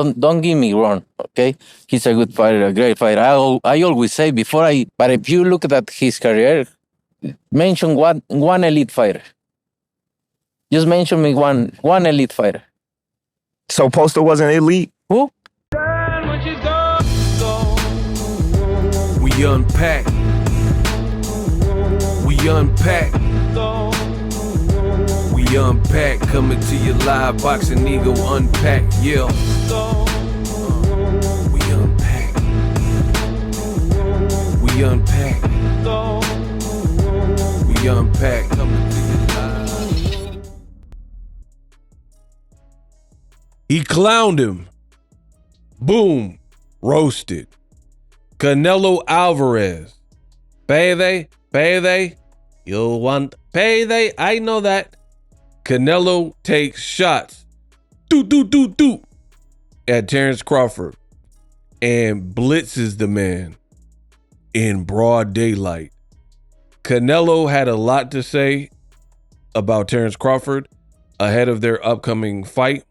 Don't get me wrong, okay? He's a good fighter, a great fighter. I always say but if you look at his career, mention one elite fighter. Just mention me one elite fighter. So Poster wasn't elite? Who? We unpack. We unpack. We unpack. Coming to you live, Boxing Ego Unpack. Yeah. We unpack. We unpack. We unpack. Coming to you live. He clowned him. Boom. Roasted. Canelo Alvarez. Payday. You want payday? I know that. Canelo takes shots. Do. At Terence Crawford. And blitzes the man in broad daylight. Canelo had a lot to say about Terence Crawford ahead of their upcoming fight.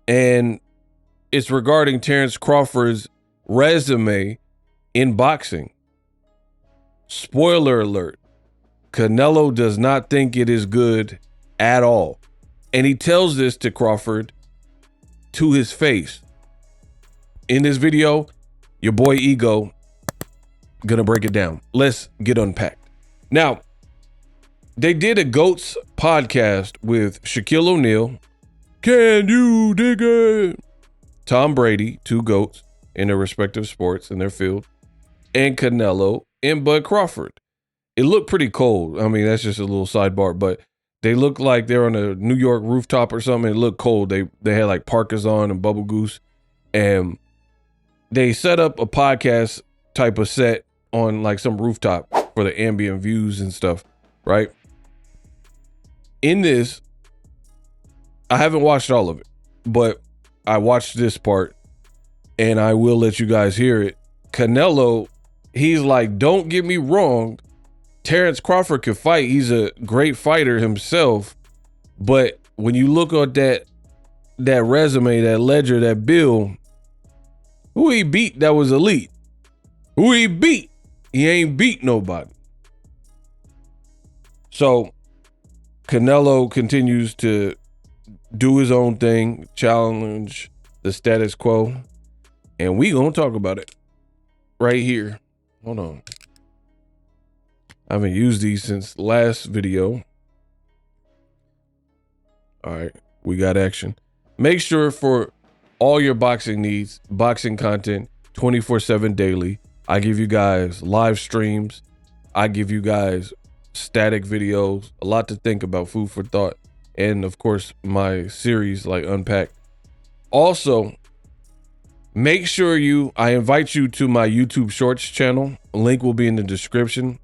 And it's regarding Terence Crawford's resume in boxing. Spoiler alert, Canelo does not think it is good at all. And he tells this to Crawford to his face. In this video, your boy Ego gonna break it down. Let's get unpacked. Now, they did a GOATS podcast with Shaquille O'Neal. Can you dig it? Tom Brady, two GOATs in their respective sports in their field, and Canelo and Bud Crawford. It looked pretty cold. I mean, that's just a little sidebar, but they looked like they're on a New York rooftop or something. It looked cold. They had like parkas on and bubble goose, and they set up a podcast type of set on like some rooftop for the ambient views and stuff, right? In this, I haven't watched all of it, but I watched this part and I will let you guys hear it. Canelo, he's like, don't get me wrong, Terence Crawford can fight. He's a great fighter himself. But when you look at that resume, that ledger, that bill, who he beat that was elite? Who he beat? He ain't beat nobody. So Canelo continues to do his own thing, challenge the status quo, and we gonna talk about it right here. Hold on. I haven't used these since last video. All right, we got action. Make sure for all your boxing needs, boxing content 24/7 daily. I give you guys live streams. I give you guys static videos, a lot to think about, food for thought. And of course, my series like Unpacked. Also, make sure I invite you to my YouTube Shorts channel. A link will be in the description.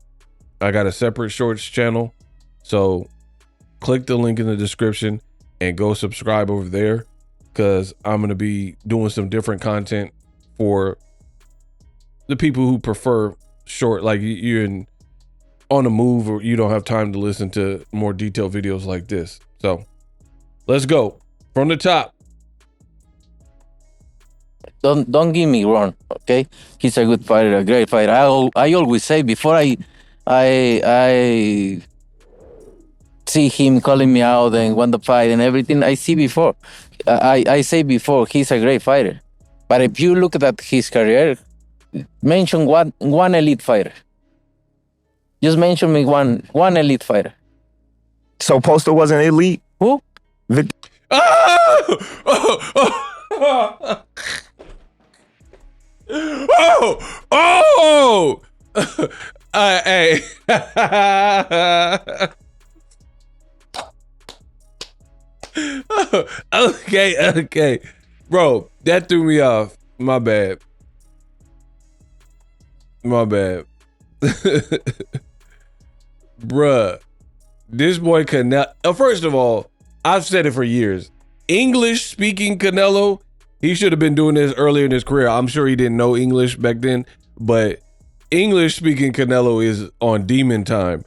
I got a separate Shorts channel. So click the link in the description and go subscribe over there, because I'm going to be doing some different content for the people who prefer short, like you're on the move or you don't have time to listen to more detailed videos like this. So let's go from the top. Don't get me wrong, okay? He's a good fighter, a great fighter. I always say before I see him calling me out and won the fight and everything, I say before he's a great fighter. But if you look at his career, mention one elite fighter. Just mention me one elite fighter. So Poster wasn't elite? Who? Hey. Okay. Bro, that threw me off. My bad. Bruh, this boy Canelo. First of all, I've said it for years. English speaking Canelo, he should have been doing this earlier in his career. I'm sure he didn't know English back then, but English speaking Canelo is on demon time.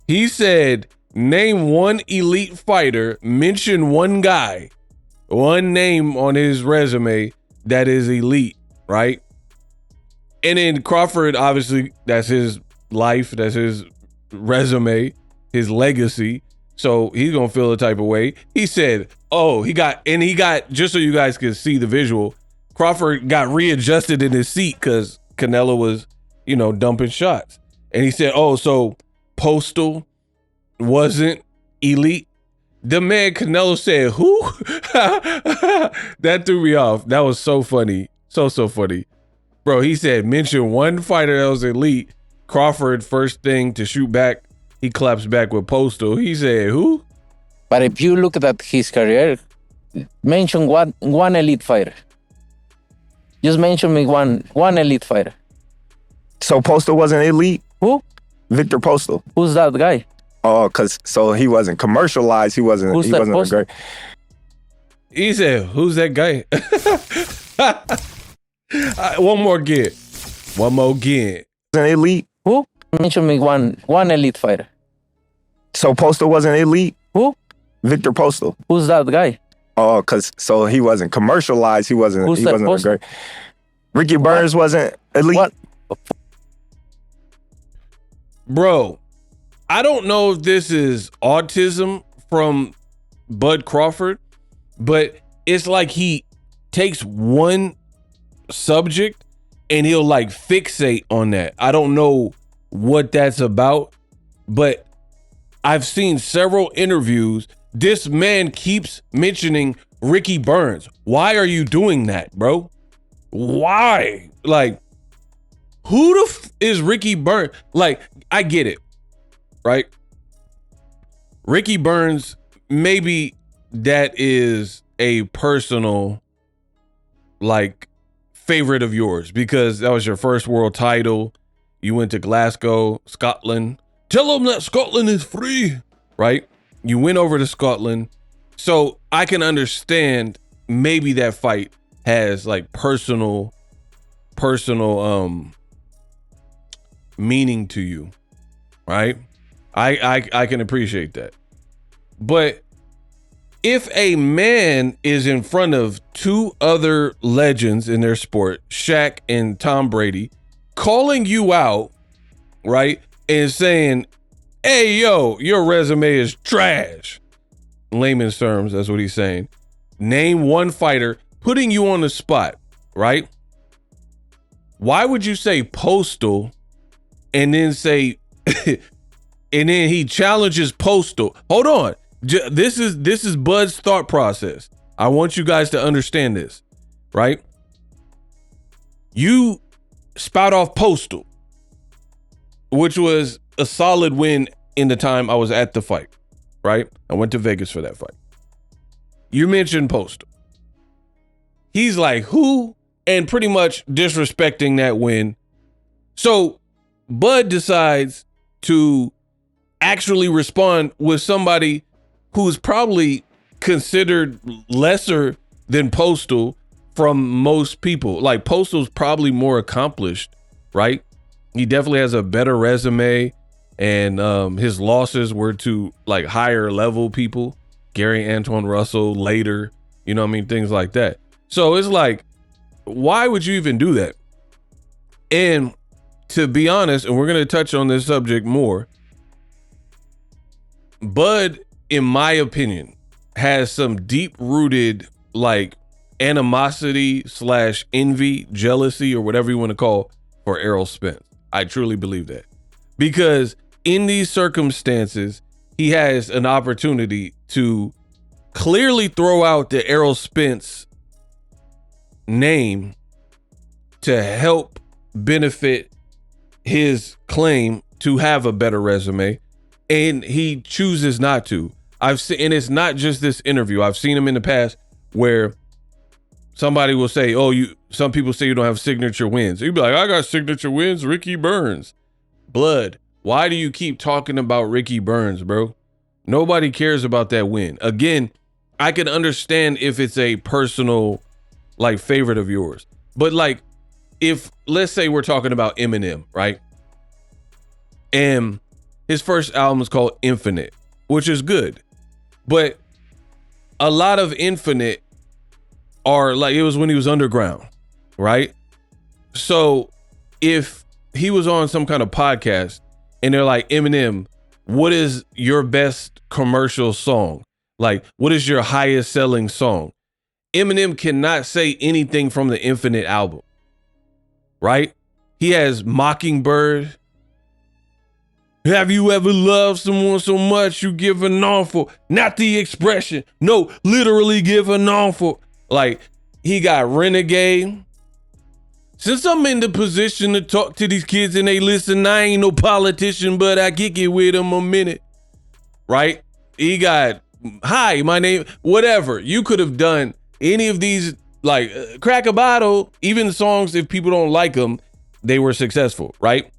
He said, name one elite fighter, mention one guy. one name on his resume that is elite, right? And then Crawford, obviously, that's his life, that's his resume, his legacy. So he's gonna feel the type of way. He said, he got, just so you guys can see the visual, Crawford got readjusted in his seat because Canelo was, dumping shots. And he said, so Postal wasn't elite. The man Canelo said, who? That threw me off. That was so funny. So funny. Bro, he said, mention one fighter that was elite. Crawford, first thing to shoot back, he claps back with Postal. He said, who? But if you look at his career, mention one elite fighter. Just mention me one elite fighter. So Postal wasn't elite? Who? Victor Postal. Who's that guy? Oh, so he wasn't commercialized. He wasn't a great. He said, who's that guy? One more again. Wasn't elite? Who? Mention me one elite fighter. So Postal wasn't elite? Who? Victor Postal. Who's that guy? Oh, so he wasn't commercialized. He wasn't a great. Ricky Burns wasn't elite? What? Bro, I don't know if this is autism from Bud Crawford, but it's like he takes one subject and he'll like fixate on that. I don't know what that's about, but I've seen several interviews. This man keeps mentioning Ricky Burns. Why are you doing that, bro? Why? Like, who the is Ricky Burns? Like, I get it, right? Ricky Burns, maybe that is a personal, like, favorite of yours because that was your first world title. You went to Glasgow, Scotland. Tell them that Scotland is free, right? You went over to Scotland. So I can understand maybe that fight has like personal meaning to you, right? I can appreciate that. But if a man is in front of two other legends in their sport, Shaq and Tom Brady, calling you out, right, and saying, hey, yo, your resume is trash. Layman's terms, that's what he's saying. Name one fighter, putting you on the spot, right? Why would you say Postal and then say, and then he challenges Postal? Hold on. This is Bud's thought process. I want you guys to understand this, right? You spout off Postal, which was a solid win in the time I was at the fight, right? I went to Vegas for that fight. You mentioned Postal. He's like, who? And pretty much disrespecting that win. So Bud decides to actually respond with somebody who's probably considered lesser than Postal from most people. Like, Postal's probably more accomplished, right? He definitely has a better resume, and his losses were to like higher level people, Gary Antoine Russell later, you know what I mean? Things like that. So it's like, why would you even do that? And to be honest, and we're going to touch on this subject more, Bud, in my opinion, has some deep rooted like animosity / envy, jealousy, or whatever you want to call for Errol Spence. I truly believe that, because in these circumstances, he has an opportunity to clearly throw out the Errol Spence name to help benefit his claim to have a better resume, and he chooses not to. I've seen, and it's not just this interview. I've seen him in the past where somebody will say, some people say you don't have signature wins. You'd be like, I got signature wins, Ricky Burns. Blood, why do you keep talking about Ricky Burns, bro? Nobody cares about that win. Again, I can understand if it's a personal like favorite of yours, but like, if let's say we're talking about Eminem, right? And his first album is called Infinite, which is good, but a lot of Infinite are like, it was when he was underground, right? So if he was on some kind of podcast and they're like, Eminem, what is your best commercial song? Like, what is your highest selling song? Eminem cannot say anything from the Infinite album, right? He has Mockingbird. Have you ever loved someone so much you give an awful, not the expression, no, literally give an awful. Like, he got Renegade. Since I'm in the position to talk to these kids and they listen, I ain't no politician, but I kick it with them a minute, right? He got Hi, my name, whatever. You could have done any of these, like Crack a Bottle, even songs, if people don't like them, they were successful, right?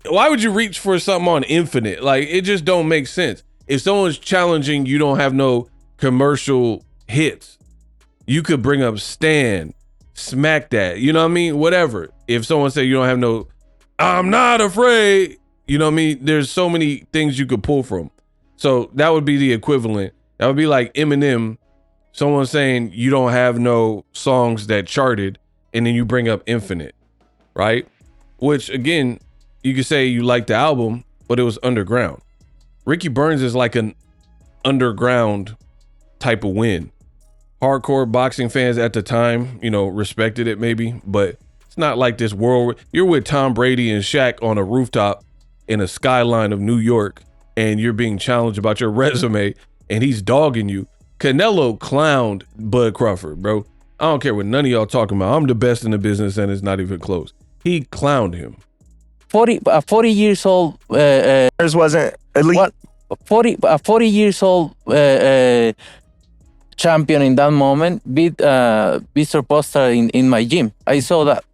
Why would you reach for something on Infinite? Like, it just don't make sense. If someone's challenging, you don't have no commercial hits. You could bring up Stan, Smack That, you know what I mean? Whatever. If someone say you don't have no, I'm not afraid, you know what I mean? There's so many things you could pull from. So that would be the equivalent. That would be like Eminem, someone saying you don't have no songs that charted, and then you bring up Infinite, right? Which, again, you could say you like the album, but it was underground. Ricky Burns is like an underground type of win. Hardcore boxing fans at the time, you know, respected it maybe, but it's not like this world. You're with Tom Brady and Shaq on a rooftop in a skyline of New York, and you're being challenged about your resume, and he's dogging you. Canelo clowned Bud Crawford, bro. I don't care what none of y'all talking about. I'm the best in the business, and it's not even close. He clowned him. 40 years old. Wasn't elite. What? 40 years old champion in that moment beat Mr. Poster in my gym. I saw that.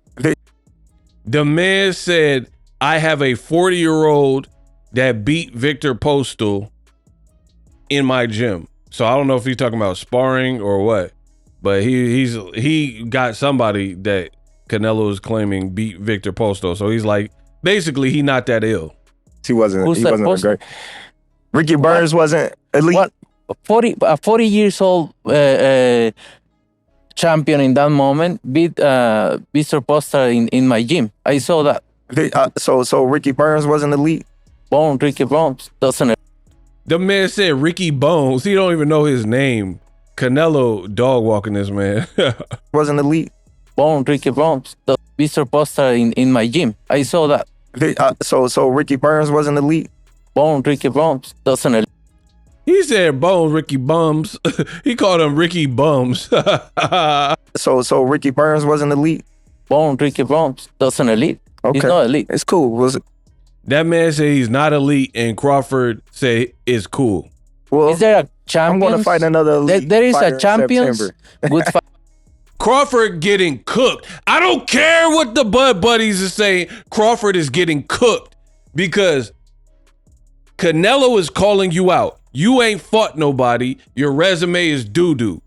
The man said, I have a 40-year-old that beat Victor Postal in my gym. So I don't know if he's talking about sparring or what, but he got somebody that Canelo is claiming beat Victor Postal. So he's like, basically, he not that ill. He wasn't great. Ricky Burns wasn't elite. What? 40 years old champion in that moment beat Mr. Poster in my gym. I saw that. So Ricky Burns wasn't elite. Ricky Bones doesn't. The man said Ricky Bones. He don't even know his name. Canelo dog walking this man. Wasn't elite. Ricky Bones. Mr. Poster in my gym. I saw that. So Ricky Burns wasn't elite. Ricky Bones doesn't. He said Bones, Ricky Bums. He called him Ricky Bums. So Ricky Burns wasn't elite. Ricky Bones doesn't elite. Okay. He's not elite. It's cool. Was it? That man said he's not elite, and Crawford said it's cool. Well, is there a champion? I'm going to fight another elite. There is a champion. Good fight. Crawford getting cooked. I don't care what the Bud Buddies are saying. Crawford is getting cooked because Canelo is calling you out. You ain't fought nobody. Your resume is doo-doo,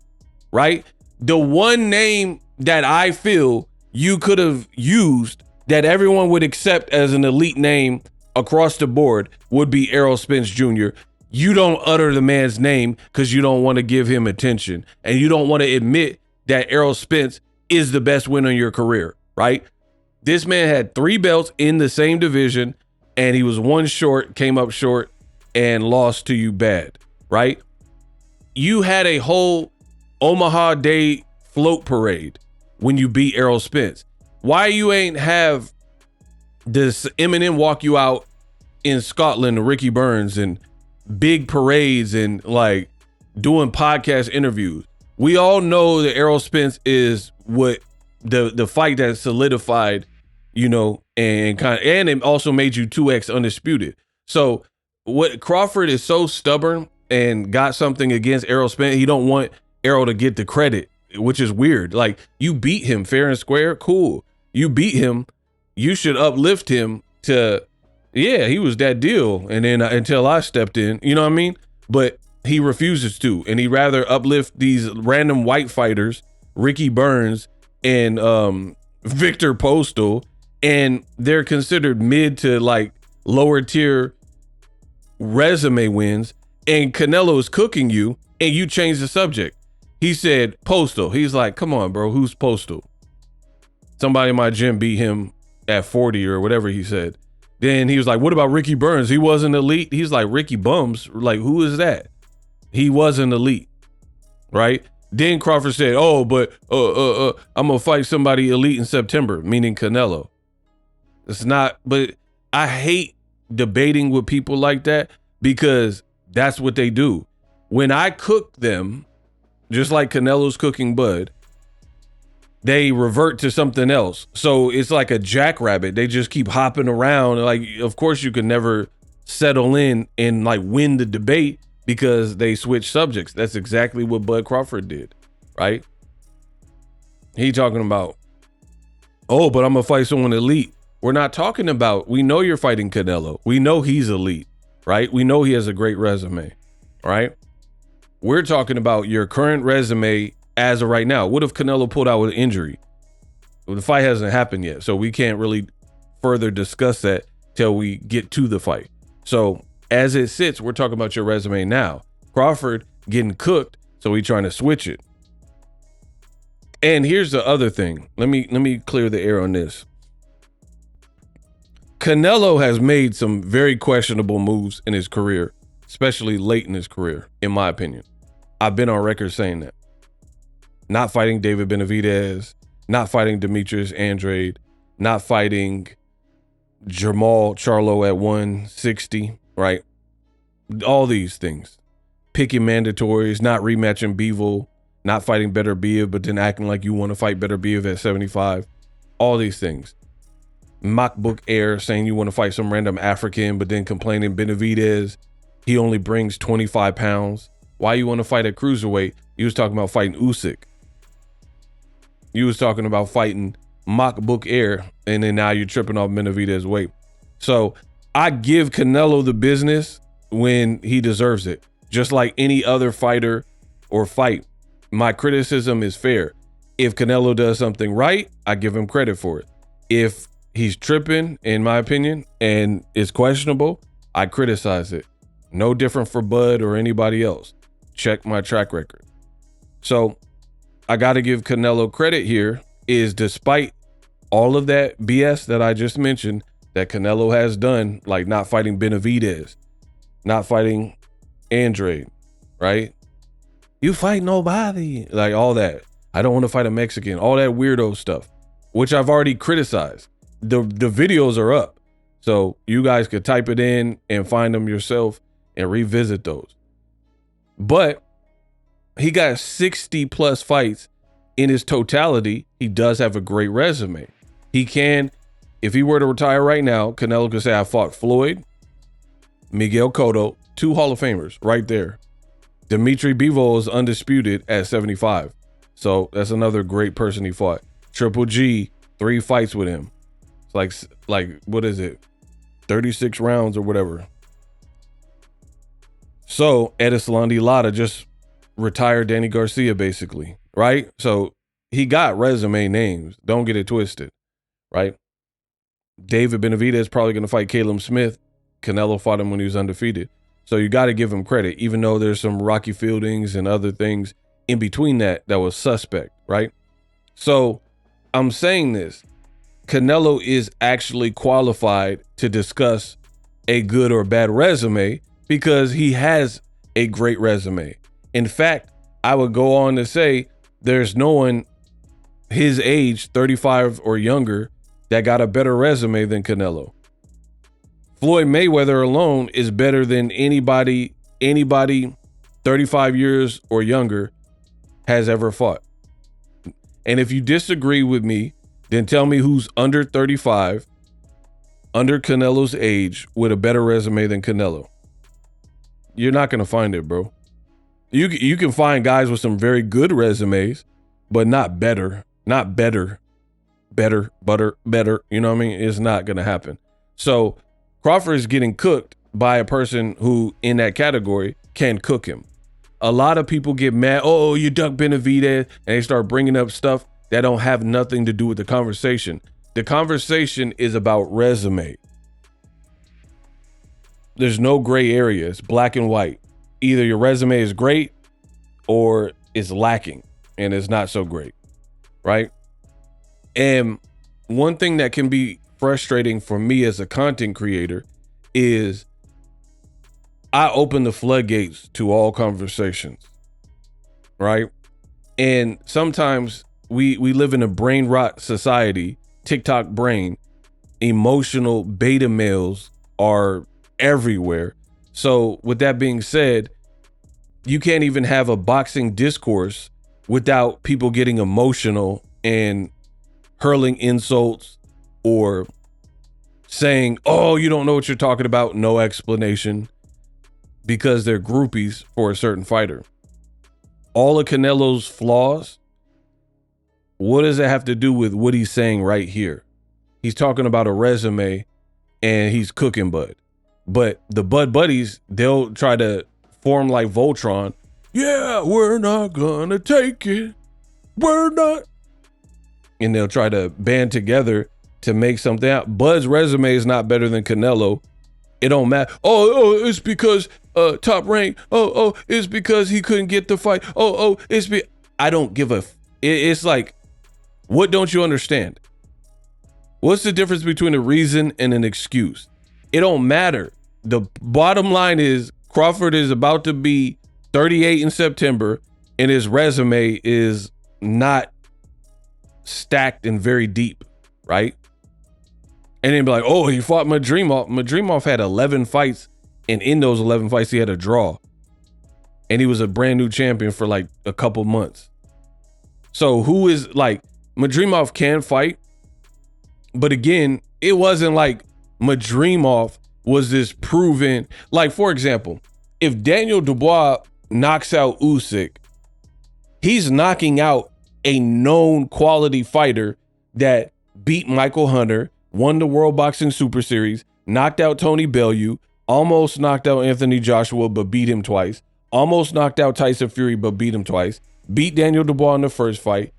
right? The one name that I feel you could have used that everyone would accept as an elite name across the board would be Errol Spence Jr. You don't utter the man's name because you don't want to give him attention, and you don't want to admit that Errol Spence is the best win in your career, right? This man had 3 belts in the same division, and he was one short, came up short, and lost to you bad, right? You had a whole Omaha Day float parade when you beat Errol Spence. Why you ain't have this Eminem walk you out in Scotland, Ricky Burns, and big parades and like doing podcast interviews? We all know that Errol Spence is what the fight that solidified, you know, and it also made you 2X undisputed. So what Crawford is so stubborn and got something against Errol Spence, he don't want Errol to get the credit, which is weird. Like, you beat him fair and square, cool. You beat him, you should uplift him to, yeah, he was that deal. And then until I stepped in, you know what I mean? But he refuses to, and he rather uplift these random white fighters, Ricky Burns and Victor Postal, and they're considered mid to like lower tier resume wins, and Canelo is cooking you, and you change the subject. He said Postal. He's like, come on, bro. Who's Postal? Somebody in my gym beat him at 40 or whatever he said. Then he was like, what about Ricky Burns? He wasn't elite. He's like, Ricky Bums. Like, who is that? He wasn't elite, right? Then Crawford said, oh, but I'm going to fight somebody elite in September, meaning Canelo. It's not, but I hate debating with people like that because that's what they do. When I cook them, just like Canelo's cooking Bud, they revert to something else. So it's like a jackrabbit. They just keep hopping around. Like, of course, you can never settle in and like win the debate because they switch subjects. That's exactly what Bud Crawford did, right? He talking about, oh, but I'm gonna fight someone elite. We're not talking about, we know you're fighting Canelo. We know he's elite, right? We know he has a great resume, right? We're talking about your current resume as of right now. What if Canelo pulled out with an injury? Well, the fight hasn't happened yet, so we can't really further discuss that till we get to the fight. So as it sits, we're talking about your resume now. Crawford getting cooked, so we trying to switch it. And here's the other thing. Let me clear the air on this. Canelo has made some very questionable moves in his career, especially late in his career, in my opinion. I've been on record saying that. Not fighting David Benavidez, not fighting Demetrius Andrade, not fighting Jermall Charlo at 160, right? All these things. Picking mandatories, not rematching Bivol, not fighting Better Biev, but then acting like you want to fight Better Biev at 75. All these things. Mockbook Air saying you want to fight some random African, but then complaining Benavidez, he only brings 25 pounds. Why you want to fight at cruiserweight? You was talking about fighting Usyk. You was talking about fighting Mockbook Air, and then now you're tripping off Benavidez weight. So I give Canelo the business when he deserves it, just like any other fighter or fight. My criticism is fair. If Canelo does something right, I give him credit for it. If he's tripping, in my opinion, and it's questionable, I criticize it. No different for Bud or anybody else. Check my track record. So I got to give Canelo credit here, is despite all of that BS that I just mentioned that Canelo has done, like not fighting Benavidez, not fighting Andrade, right? You fight nobody, like all that. I don't want to fight a Mexican, all that weirdo stuff, which I've already criticized. The videos are up, so you guys could type it in and find them yourself and revisit those. But he got 60 plus fights in his totality. He does have a great resume. He can, if he were to retire right now, Canelo could say, I fought Floyd, Miguel Cotto, 2 Hall of Famers right there. Dimitri Bivol is undisputed at 75. So that's another great person he fought. Triple G, 3 fights with him. It's like what is it? 36 rounds or whatever. So Edeslandi Lara just retired Danny Garcia basically, right? So he got resume names. Don't get it twisted, right? David Benavidez is probably going to fight Caleb Smith. Canelo fought him when he was undefeated. So you got to give him credit, even though there's some Rocky Fieldings and other things in between that was suspect, right? So I'm saying this. Canelo is actually qualified to discuss a good or bad resume because he has a great resume. In fact, I would go on to say there's no one his age, 35 or younger, that got a better resume than Canelo. Floyd Mayweather alone is better than anybody 35 years or younger has ever fought. And if you disagree with me, then tell me who's under 35, under Canelo's age, with a better resume than Canelo. You're not going to find it, bro. You can find guys with some very good resumes, but not better. Not better. Better. You know what I mean? It's not going to happen. So Crawford is getting cooked by a person who, in that category, can cook him. A lot of people get mad. Oh, you duck Benavidez, and they start bringing up stuff that don't have nothing to do with the conversation. The conversation is about resume. There's no gray area. It's black and white. Either your resume is great or is lacking and is not so great, right? And one thing that can be frustrating for me as a content creator is I open the floodgates to all conversations, right? And sometimes we live in a brain rot society, TikTok brain. Emotional beta males are everywhere. So with that being said, you can't even have a boxing discourse without people getting emotional and hurling insults or saying, oh, you don't know what you're talking about. No explanation, because they're groupies for a certain fighter. All of Canelo's flaws, what does it have to do with what he's saying right here? He's talking about a resume and he's cooking Bud. But the Bud buddies, they'll try to form like Voltron. Yeah, we're not gonna take it. We're not. And they'll try to band together to make something out. Bud's resume is not better than Canelo. It don't matter. Oh, it's because top rank. Oh, it's because he couldn't get the fight. I don't give a. It's like, what don't you understand? What's the difference between a reason and an excuse? It don't matter. The bottom line is Crawford is about to be 38 in September, and his resume is not stacked and very deep, right? And then be like, oh, he fought Madrimov. Madrimov had 11 fights, and in those 11 fights, he had a draw. And he was a brand new champion for like a couple months. So who is like, Madrimov can fight, but again, it wasn't like Madrimov was this proven, like, for example, if Daniel Dubois knocks out Usyk, he's knocking out a known quality fighter that beat Michael Hunter, won the World Boxing Super Series, knocked out Tony Bellew, almost knocked out Anthony Joshua, but beat him twice, almost knocked out Tyson Fury, but beat him twice, beat Daniel Dubois in the first fight,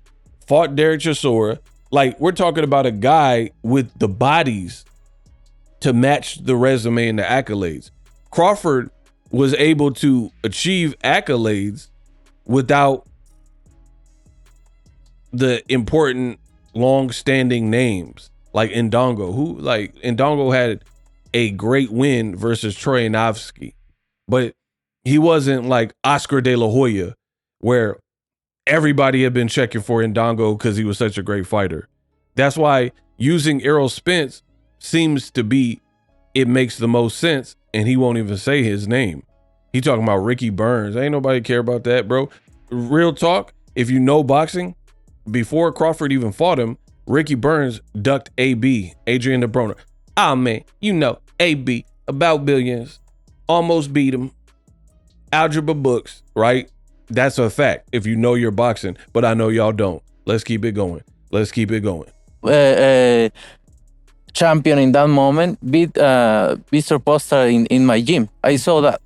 fought Derek Chisora. Like, we're talking about a guy with the bodies to match the resume and the accolades. Crawford was able to achieve accolades without the important long-standing names like Ndongo, who like Ndongo had a great win versus Troyanovsky, but he wasn't like Oscar De La Hoya, where everybody had been checking for Ndongo because he was such a great fighter. That's why using Errol Spence seems to be, it makes the most sense, and he won't even say his name. He talking about Ricky Burns. Ain't nobody care about that, bro. Real talk, if you know boxing, before Crawford even fought him, Ricky Burns ducked AB, Adrian DeBroner. Ah, man, you know, AB, about billions, almost beat him. Algebra books, right? That's a fact if you know your boxing, but I know y'all don't. Let's keep it going. Let's keep it going. Champion in that moment beat Mr. Poster in my gym. I saw that.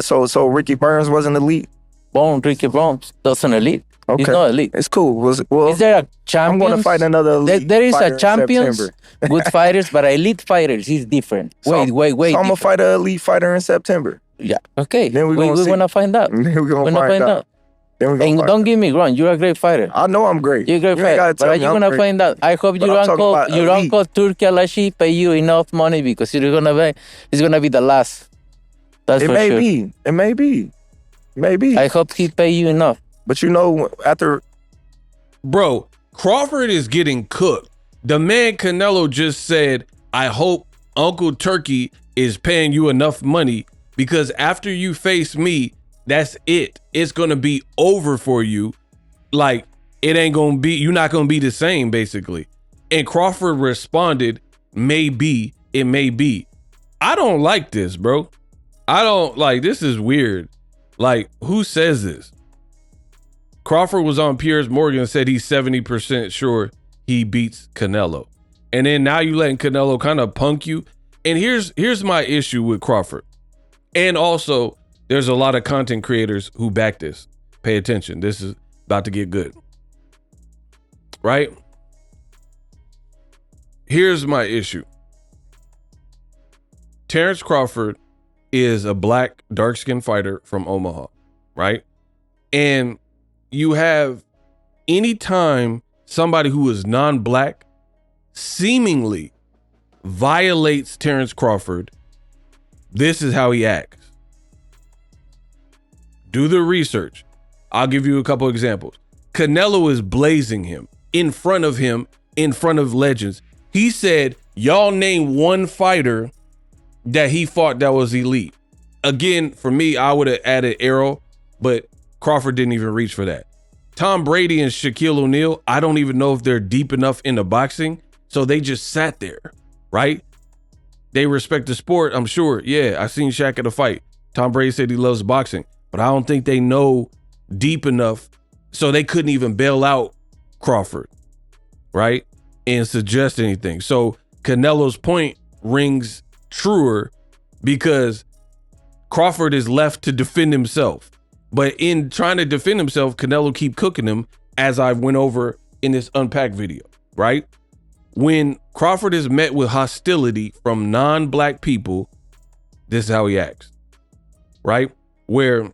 So Ricky Burns wasn't elite? Ricky Burns doesn't elite. Okay. He's not elite. It's cool. Is there a champion? I'm going to fight another elite There is fighter a champions, good fighters, but elite fighters is different. Wait. So I'm going to fight an elite fighter in September. Yeah. Okay. Then we're going to find out. Then we're going to find out. And don't get me wrong, you're a great fighter. I know I'm great. You're a great fighter. But are you going to find out? I hope your uncle Turki Alashi pay you enough money, because it's going to be the last. That's for sure. It may be. Maybe. I hope he pay you enough. But you know, after... Bro, Crawford is getting cooked. The man Canelo just said, I hope Uncle Turkey is paying you enough money, because after you face me, that's it. It's going to be over for you. Like, it ain't going to be, you're not going to be the same, basically. And Crawford responded, maybe, it may be. I don't like this, bro. I don't like, this is weird. Like, who says this? Crawford was on Piers Morgan and said he's 70% sure he beats Canelo. And then now you letting Canelo kind of punk you. And here's my issue with Crawford. And also, there's a lot of content creators who back this. Pay attention. This is about to get good. Right? Here's my issue. Terence Crawford is a black, dark-skinned fighter from Omaha, right? And you have anytime somebody who is non-black seemingly violates Terence Crawford, this is how he acts. Do the research. I'll give you a couple examples. Canelo is blazing him, in front of legends. He said, y'all name one fighter that he fought that was elite. Again, for me, I would have added Errol, but Crawford didn't even reach for that. Tom Brady and Shaquille O'Neal, I don't even know if they're deep enough into boxing, so they just sat there, right? They respect the sport, I'm sure. Yeah, I seen Shaq at a fight. Tom Brady said he loves boxing, but I don't think they know deep enough, so they couldn't even bail out Crawford, right? And suggest anything. So Canelo's point rings truer because Crawford is left to defend himself. But in trying to defend himself, Canelo keep cooking him, as I went over in this Unpacked video, right? When Crawford is met with hostility from non-black people, this is how he acts, right? Where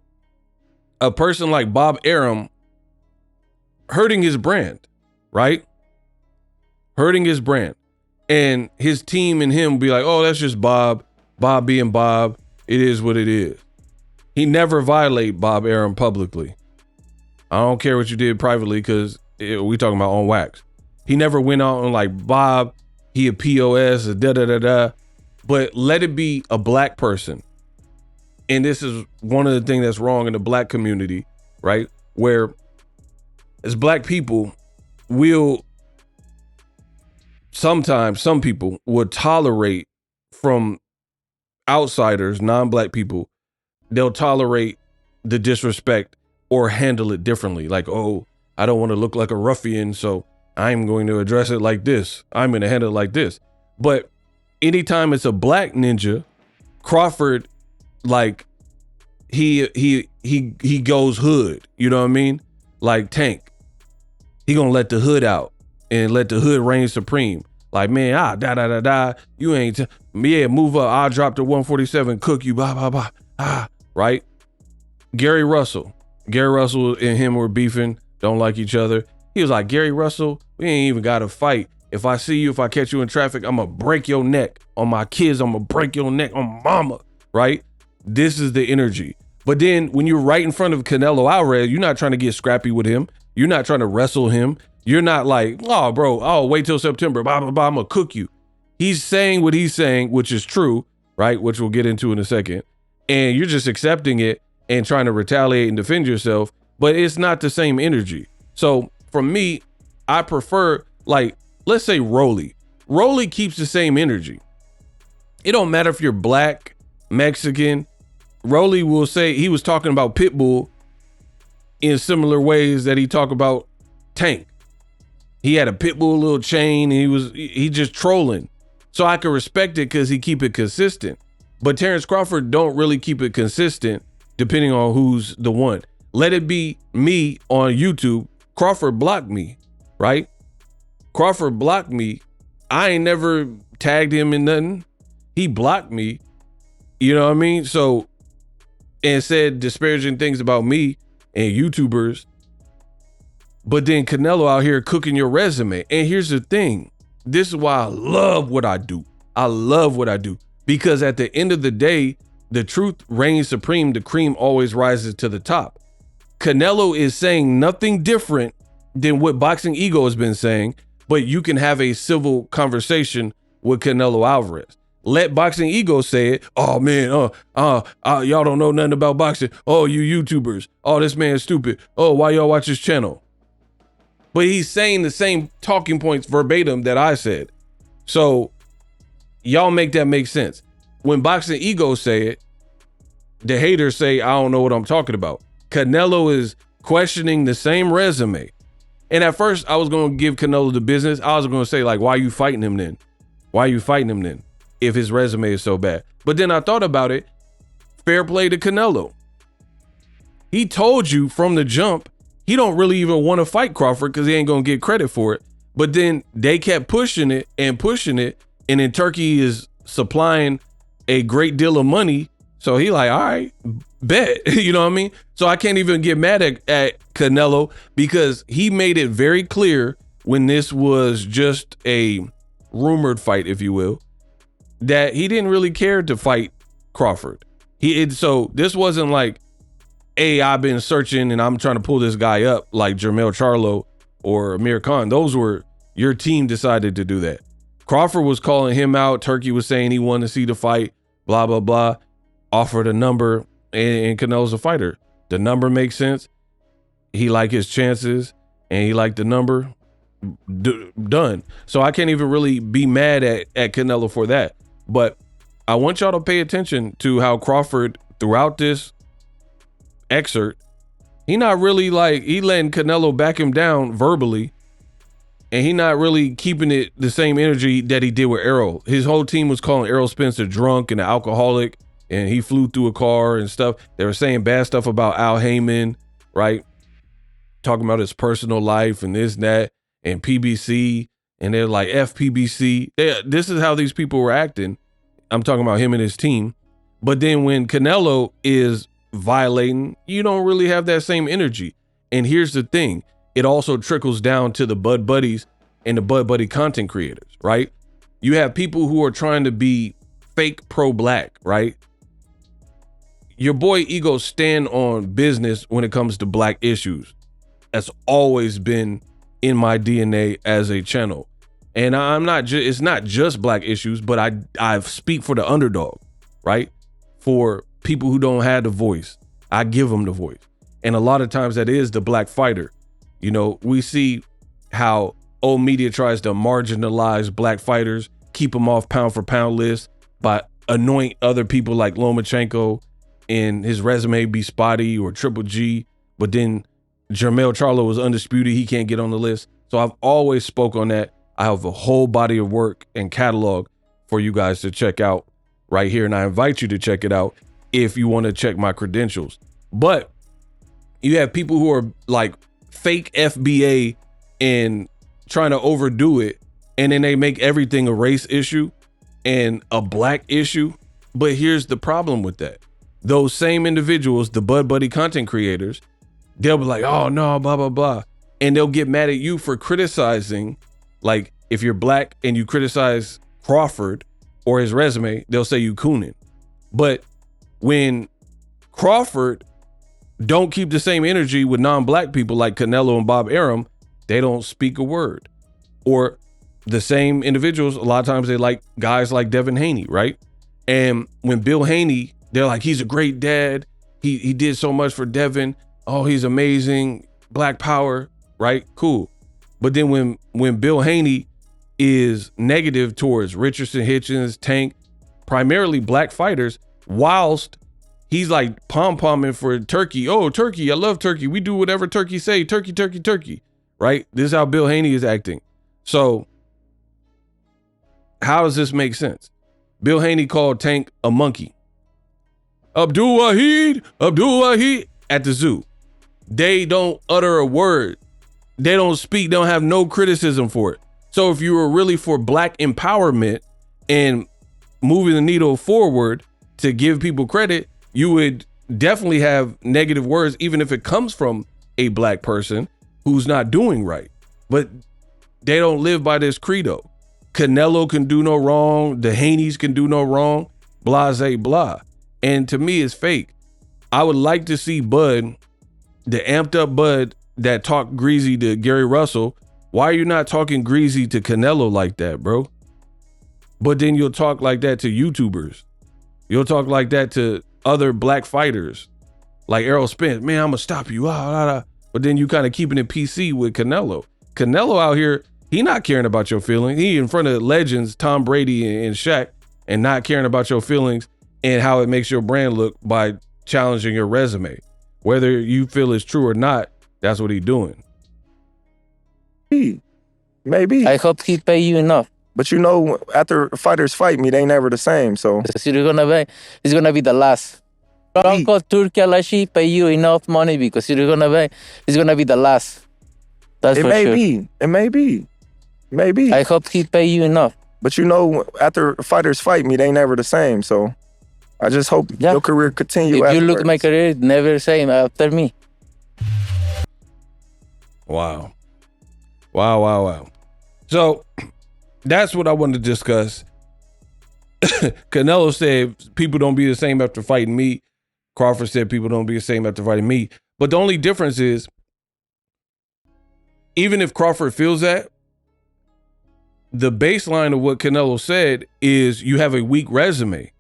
a person like Bob Arum hurting his brand, right? Hurting his brand. And his team and him be like, oh, that's just Bob being Bob. It is what it is. He never violate Bob Arum publicly. I don't care what you did privately because we talking about on wax. He never went out on like Bob, he a POS, da-da-da-da. But let it be a black person. And this is one of the things that's wrong in the black community, right? Where as black people, sometimes some people would tolerate from outsiders, non-black people, they'll tolerate the disrespect or handle it differently. Like, oh, I don't want to look like a ruffian, so I'm going to address it like this. I'm going to handle it like this. But anytime it's a black ninja, Crawford, like he goes hood. You know what I mean? Like Tank. He gonna let the hood out and let the hood reign supreme. Like, man, you ain't, move up. I'll drop to 147, cook you, right? Gary Russell and him were beefing, don't like each other. He was like, Gary Russell, we ain't even got to fight. If I catch you in traffic, I'm going to break your neck. On my kids, I'm going to break your neck. On mama, right? This is the energy. But then when you're right in front of Canelo Alvarez, you're not trying to get scrappy with him. You're not trying to wrestle him. You're not like, oh, bro, wait till September, blah, blah, blah, I'm going to cook you. He's saying what he's saying, which is true, right? Which we'll get into in a second. And you're just accepting it and trying to retaliate and defend yourself, but it's not the same energy. So for me, I prefer, like, let's say Rolly. Rolly keeps the same energy. It don't matter if you're black, Mexican. Rolly will say he was talking about Pitbull in similar ways that he talked about Tank. He had a Pitbull little chain and he just trolling. So I can respect it because he keep it consistent. But Terence Crawford don't really keep it consistent depending on who's the one. Let it be me on YouTube. Crawford blocked me, right? Crawford blocked me. I ain't never tagged him in nothing. He blocked me. You know what I mean? So, and said disparaging things about me and YouTubers. But then Canelo out here cooking your resume. And here's the thing. This is why I love what I do. I love what I do. Because at the end of the day, the truth reigns supreme. The cream always rises to the top. Canelo is saying nothing different than what Boxing Ego has been saying, but you can have a civil conversation with Canelo Alvarez. Let Boxing Ego say it. Oh man, y'all don't know nothing about boxing. Oh, you YouTubers. Oh, this man's stupid. Oh, why y'all watch his channel? But he's saying the same talking points verbatim that I said. So y'all make that make sense. When Boxing Ego say it, the haters say, I don't know what I'm talking about. Canelo is questioning the same resume. And at first I was going to give Canelo the business. I was going to say, like, why are you fighting him then? Why are you fighting him then? If his resume is so bad. But then I thought about it. Fair play to Canelo. He told you from the jump, he don't really even want to fight Crawford because he ain't going to get credit for it. But then they kept pushing it. And then Turkey is supplying a great deal of money. So he like, all right, Bet. You know what I mean? So I can't even get mad at Canelo because he made it very clear when this was just a rumored fight, if you will, that he didn't really care to fight Crawford. So this wasn't like, hey, I've been searching and I'm trying to pull this guy up like Jermell Charlo or Amir Khan. Those were, your team decided to do that. Crawford was calling him out. Turkey was saying he wanted to see the fight, blah, blah, blah. Offered a number, and Canelo's a fighter. The number makes sense. He liked his chances, and he liked the number. Done. So I can't even really be mad at Canelo for that. But I want y'all to pay attention to how Crawford, throughout this excerpt, he not really like, he letting Canelo back him down verbally, and he not really keeping it the same energy that he did with Errol. His whole team was calling Errol Spence a drunk and an alcoholic, and he flew through a car and stuff. They were saying bad stuff about Al Heyman, right? Talking about his personal life and this and that, and PBC, and they're like FPBC. This is how these people were acting. I'm talking about him and his team. But then when Canelo is violating, you don't really have that same energy. And here's the thing. It also trickles down to the Bud Buddies and the Bud Buddy content creators, right? You have people who are trying to be fake pro-black, right? Your boy Ego stand on business when it comes to black issues. That's always been in my DNA as a channel. And I'm not it's not just black issues, but I speak for the underdog, right? For people who don't have the voice, I give them the voice. And a lot of times that is the black fighter. You know, we see how old media tries to marginalize black fighters, keep them off pound for pound list by anoint other people like Lomachenko and his resume be spotty, or Triple G, but then Jermell Charlo was undisputed. He can't get on the list. So I've always spoke on that. I have a whole body of work and catalog for you guys to check out right here. And I invite you to check it out if you want to check my credentials. But you have people who are like fake FBA and trying to overdo it. And then they make everything a race issue and a black issue. But here's the problem with that. Those same individuals, the Bud Buddy content creators, they'll be like, oh no, blah, blah, blah. And they'll get mad at you for criticizing. Like if you're black and you criticize Crawford or his resume, they'll say you cooning. But when Crawford don't keep the same energy with non-black people like Canelo and Bob Arum, they don't speak a word. Or the same individuals, a lot of times they like guys like Devin Haney, right? And when Bill Haney, they're like, he's a great dad. He did so much for Devin. Oh, he's amazing. Black power, right? Cool. But then when Bill Haney is negative towards Richardson, Hitchens, Tank, primarily black fighters, whilst he's like pom-pomming for Turkey. Oh, Turkey, I love Turkey. We do whatever Turkey say. Turkey, Turkey, Turkey, right? This is how Bill Haney is acting. So how does this make sense? Bill Haney called Tank a monkey. Abdul Wahid at the zoo. They don't utter a word. They don't speak. They don't have no criticism for it. So if you were really for black empowerment and moving the needle forward to give people credit, you would definitely have negative words, even if it comes from a black person who's not doing right. But they don't live by this credo. Canelo can do no wrong. The Haneys can do no wrong. Blase, blah. And to me, it's fake. I would like to see Bud, the amped up Bud that talked greasy to Gary Russell. Why are you not talking greasy to Canelo like that, bro? But then you'll talk like that to YouTubers. You'll talk like that to other black fighters like Errol Spence. Man, I'm going to stop you. But then you kind of keeping it PC with Canelo. Canelo out here, he not caring about your feelings. He in front of legends, Tom Brady and Shaq, and not caring about your feelings and how it makes your brand look by challenging your resume. Whether you feel it's true or not, that's what he's doing. Maybe. I hope he pay you enough. But you know, after fighters fight me, they ain't never the same. So it's gonna be the last. Uncle Turkey Alashi pay you enough money because it's gonna be the last. That's it for may sure. be. It may be. Maybe. I hope he pay you enough. But you know, after fighters fight me, they ain't never the same. So I just hope your career continue. If you look at my career, never same after me. Wow. So that's what I wanted to discuss. Canelo said people don't be the same after fighting me. Crawford said people don't be the same after fighting me. But the only difference is, even if Crawford feels that, the baseline of what Canelo said is you have a weak resume.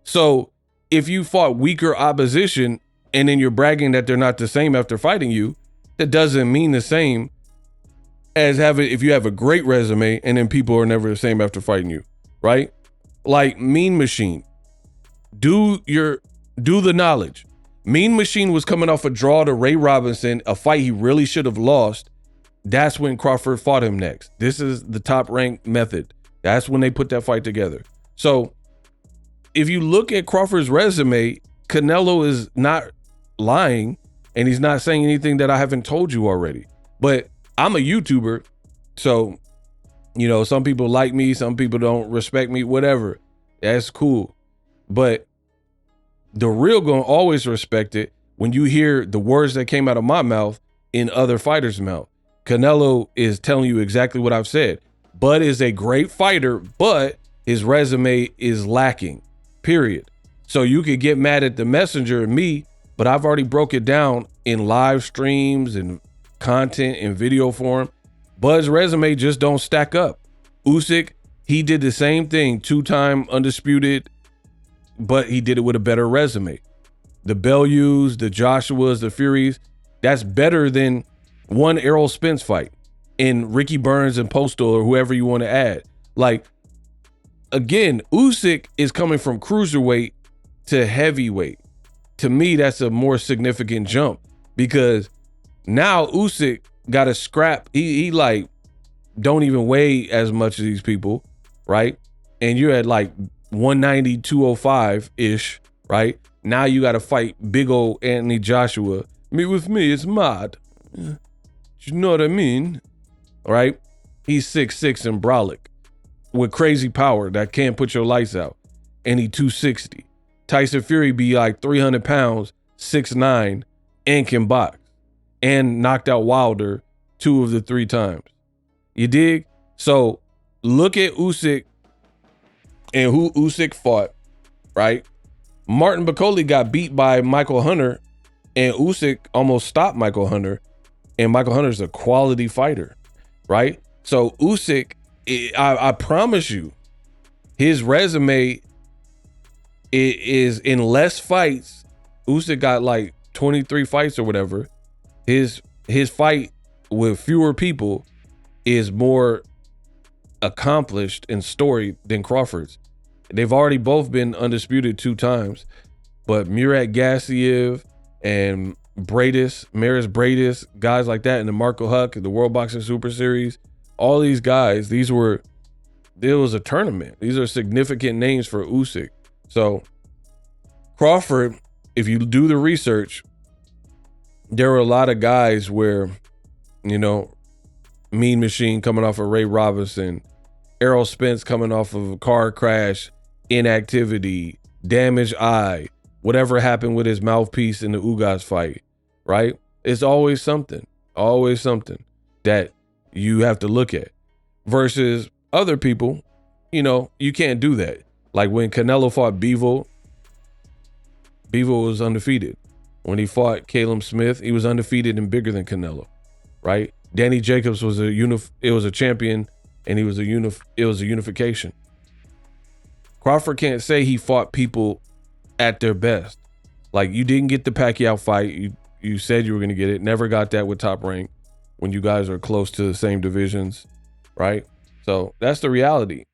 So if you fought weaker opposition and then you're bragging that they're not the same after fighting you, that doesn't mean the same as if you have a great resume and then people are never the same after fighting you, right? Like Mean Machine. Do the knowledge. Mean Machine was coming off a draw to Ray Robinson, a fight he really should have lost. That's when Crawford fought him next. This is the top ranked method. That's when they put that fight together. So if you look at Crawford's resume, Canelo is not lying and he's not saying anything that I haven't told you already. But I'm a YouTuber, so, you know, some people like me, some people don't respect me, whatever. That's cool. But the real gonna always respect it when you hear the words that came out of my mouth in other fighters' mouth. Canelo is telling you exactly what I've said. Bud is a great fighter, but his resume is lacking, period. So you could get mad at the messenger and me, but I've already broke it down in live streams and content in video form. Bud's resume just don't stack up. Usyk, he did the same thing, 2-time undisputed, but he did it with a better resume. The Bellews, the Joshuas, the Furies, that's better than one Errol Spence fight and Ricky Burns and Postal or whoever you want to add. Like, again, Usyk is coming from cruiserweight to heavyweight. To me, that's a more significant jump because now Usyk got a scrap. He like don't even weigh as much as these people, right? And you're at like 190, 205-ish, right? Now you got to fight big old Anthony Joshua. Meet with me, it's mad. You know what I mean? Right? He's 6'6" and brolic with crazy power that can't put your lights out. And he 260. Tyson Fury be like 300 pounds, 6'9", and can box. And knocked out Wilder 2 of the 3 times. You dig? So look at Usyk and who Usyk fought, right? Martin Bakole got beat by Michael Hunter, and Usyk almost stopped Michael Hunter, and Michael Hunter's a quality fighter, right? So Usyk, I promise you, his resume is in less fights. Usyk got like 23 fights or whatever. His fight with fewer people is more accomplished and storied than Crawford's. They've already both been undisputed 2 times, but Murat Gassiev and Maris Bradis, guys like that, and the Marco Huck, the World Boxing Super Series, all these guys, there was a tournament. These are significant names for Usyk. So Crawford, if you do the research, there were a lot of guys where, you know, Mean Machine coming off of Ray Robinson, Errol Spence coming off of a car crash, inactivity, damaged eye, whatever happened with his mouthpiece in the Ugas fight, right? It's always something that you have to look at versus other people. You know, you can't do that. Like when Canelo fought Bivol was undefeated. When he fought Caleb Smith, he was undefeated and bigger than Canelo, right? Danny Jacobs was a champion, and it was a unification. Crawford can't say he fought people at their best. Like, you didn't get the Pacquiao fight. You said you were going to get it. Never got that with Top Rank when you guys are close to the same divisions, right? So that's the reality.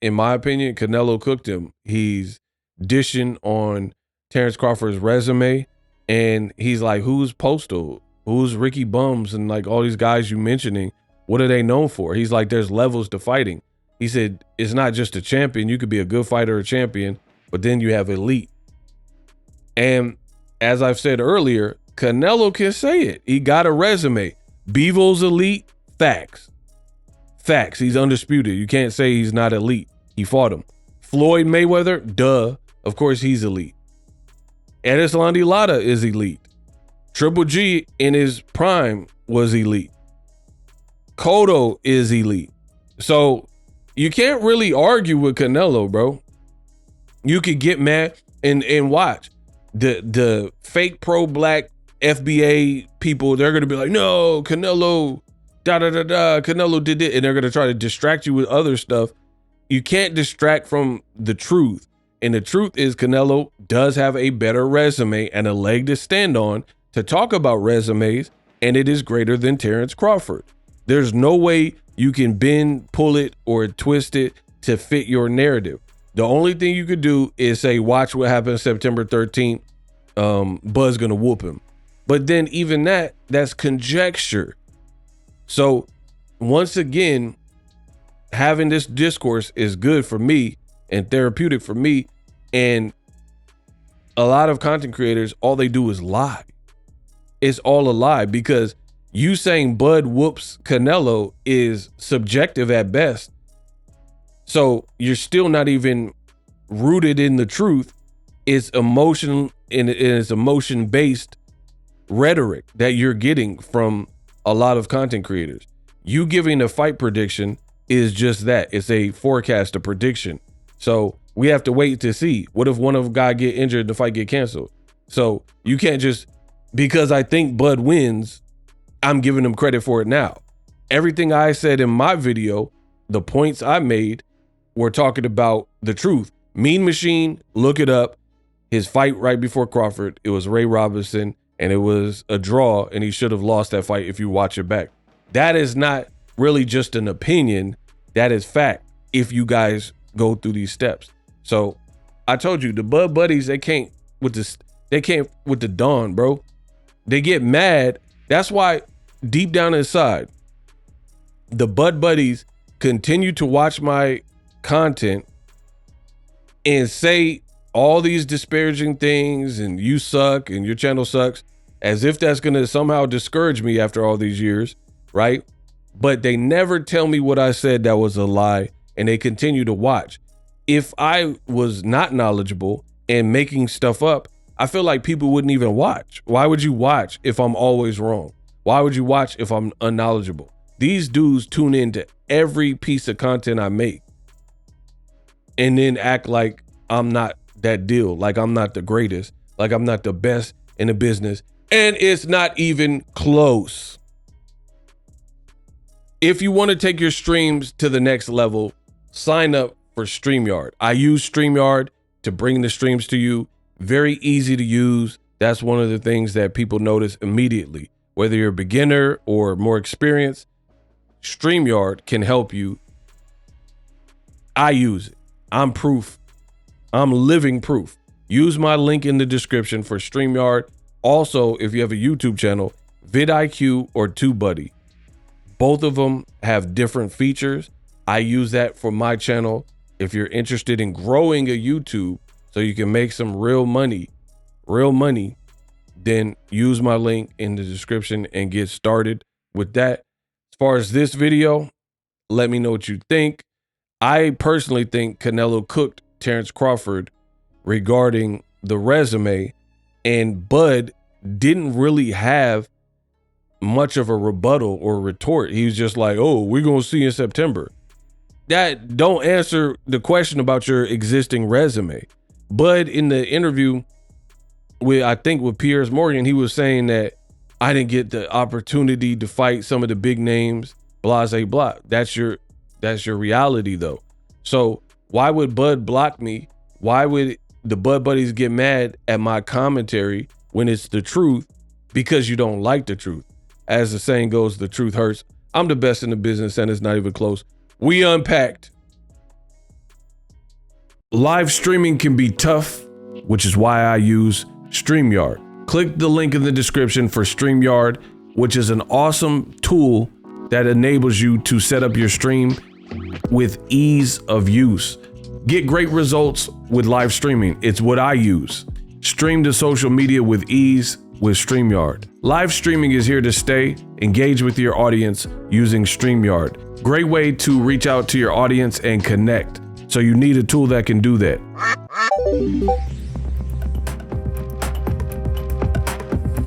In my opinion, Canelo cooked him. He's dishing on Terence Crawford's resume, and he's like, who's Postal? Who's Ricky Bums? And like all these guys you mentioning, what are they known for? He's like, there's levels to fighting. He said, it's not just a champion. You could be a good fighter or champion, but then you have elite. And as I've said earlier, Canelo can say it. He got a resume. Bivol's elite, facts. Facts. He's undisputed. You can't say he's not elite. He fought him. Floyd Mayweather, duh. Of course, he's elite. Erislandy Lara is elite. Triple G in his prime was elite. Cotto is elite. So you can't really argue with Canelo, bro. You could get mad and watch the fake pro-black FBA people. They're gonna be like, no, Canelo, Canelo did it, and they're gonna try to distract you with other stuff. You can't distract from the truth, and the truth is Canelo does have a better resume and a leg to stand on to talk about resumes, and it is greater than Terence Crawford. There's no way you can bend, pull it, or twist it to fit your narrative. The only thing you could do is say, watch what happens September 13th. Bud's gonna whoop him. But then even that's conjecture. So once again, having this discourse is good for me and therapeutic for me. And a lot of content creators, all they do is lie. It's all a lie, because you saying Bud whoops Canelo is subjective at best. So you're still not even rooted in the truth. It's emotion, and it's emotion-based rhetoric that you're getting from a lot of content creators. You giving a fight prediction is just that. It's a forecast, a prediction. So we have to wait to see. What if one of guy get injured, the fight get canceled? So you can't just, because I think Bud wins, I'm giving him credit for it now. Everything I said in my video, the points I made, were talking about the truth. Mean Machine, look it up. His fight right before Crawford, it was Ray Robinson, and it was a draw, and he should have lost that fight if you watch it back. That is not really just an opinion. That is fact if you guys go through these steps. So I told you, the Bud buddies, they can't with the Dawn, bro. They get mad. That's why deep down inside, the Bud buddies continue to watch my content and say all these disparaging things, and you suck and your channel sucks, as if that's gonna somehow discourage me after all these years, right? But they never tell me what I said that was a lie, and they continue to watch. If I was not knowledgeable and making stuff up, I feel like people wouldn't even watch. Why would you watch if I'm always wrong? Why would you watch if I'm unknowledgeable? These dudes tune into every piece of content I make and then act like I'm not that deal, like I'm not the greatest, like I'm not the best in the business, and it's not even close. If you want to take your streams to the next level, sign up for StreamYard. I use StreamYard to bring the streams to you. Very easy to use. That's one of the things that people notice immediately. Whether you're a beginner or more experienced, StreamYard can help you. I use it. I'm proof. I'm living proof. Use my link in the description for StreamYard. Also, if you have a YouTube channel, vidIQ or TubeBuddy. Both of them have different features. I use that for my channel. If you're interested in growing a YouTube so you can make some real money, then use my link in the description and get started with that. As far as this video, let me know what you think. I personally think Canelo cooked Terence Crawford regarding the resume, and Bud didn't really have much of a rebuttal or retort. He was just like, oh, we're going to see in September. That don't answer the question about your existing resume. Bud, in the interview with Piers Morgan, he was saying that I didn't get the opportunity to fight some of the big names, blah, blah, blah. That's your reality though. So why would Bud block me? Why would the Bud buddies get mad at my commentary when it's the truth? Because you don't like the truth. As the saying goes, the truth hurts. I'm the best in the business, and it's not even close. We unpacked. Live streaming can be tough, which is why I use StreamYard. Click the link in the description for StreamYard, which is an awesome tool that enables you to set up your stream with ease of use. Get great results with live streaming. It's what I use. Stream to social media with ease with StreamYard. Live streaming is here to stay. Engage with your audience using StreamYard. Great way to reach out to your audience and connect. So you need a tool that can do that.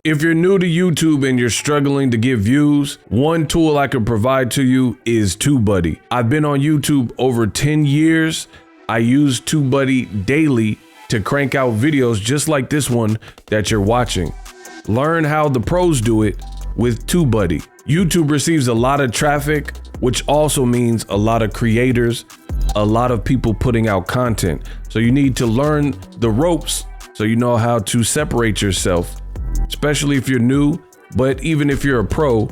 If you're new to YouTube and you're struggling to get views, one tool I can provide to you is TubeBuddy. I've been on YouTube over 10 years. I use TubeBuddy daily to crank out videos just like this one that you're watching. Learn how the pros do it with TubeBuddy. YouTube receives a lot of traffic, which also means a lot of creators, a lot of people putting out content. So you need to learn the ropes so you know how to separate yourself, especially if you're new, but even if you're a pro,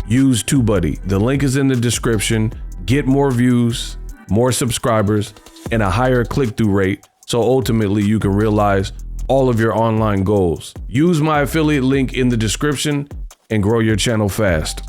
use TubeBuddy. The link is in the description. Get more views, more subscribers, and a higher click-through rate, so ultimately you can realize all of your online goals. Use my affiliate link in the description and grow your channel fast.